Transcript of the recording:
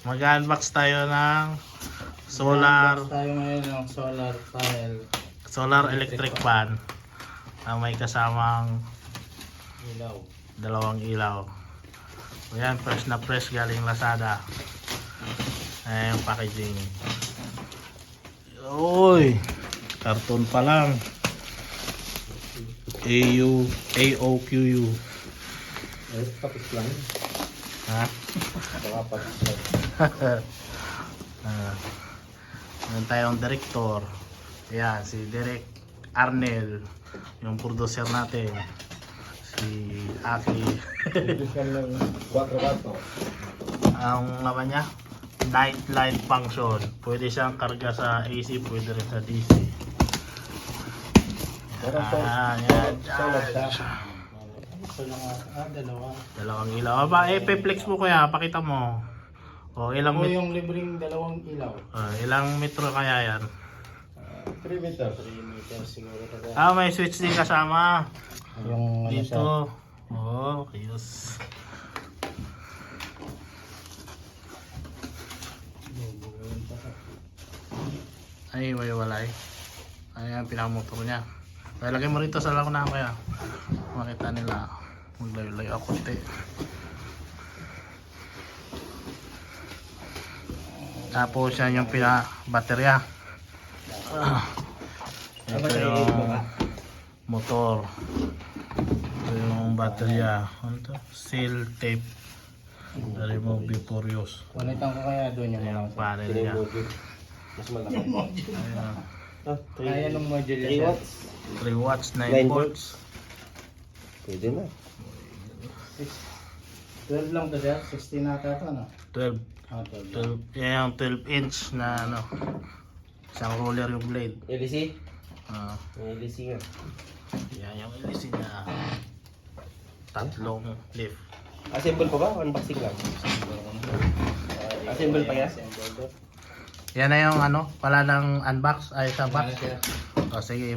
Mag-unbox tayo ng solar tayo ngayon ng solar panel. Solar electric fan na may kasamang Ilaw. dalawang ilaw. Ayan, fresh na fresh galing Lazada. Ayan yung packaging. Uy, karton pa lang. AOQU. Ay, tapos lang. Ha? Baka tapos lang. Meron tayong director. Ayan, si Direk Arnel, yung producer natin. Si Aki. Producer ng 4 Ang naman niya, night light function. Pwede siyang karga sa AC, pwede rin sa DC. Yan. Dalawa. Dalawang ilaw. Aba, flex mo kuya, pakita mo. O, ilang Ako yung libreng dalawang ilaw. ilang metro kaya yan? 3 meter. 3 meter siguro. May switch din kasama. Yung ano siya. Dito. Oh, ayos. Ay, walay. Ayan, pinakamotor niya. Kaya lagay mo rito sa lakunahan kaya. Makita nila. Maglayo-layo ako konti. Tapos yan yung pina-baterya. Ito yung motor. Ito yung baterya. Ano to? Seal tape. Remove before use. Kulitan ko kaya doon yung Ayan yung panel niya. Mas malaki. Ayan. Kaya nung module 3 niya. watts. 3 watts, 9 9 volts. Pwede na. 12 lang to sir. 16 nata ito no? 12. Ah, 12. 12. Yan yung 12 inch na ano. Isang roller yung blade. LC? Ah, May LC nga. yan yung LC niya. Tatlong lift. Assemble pa ba? Unboxing lang. Assemble pa yan? Yan na yung ano, pala ng unbox ay sa box. Ano, sir? O sige.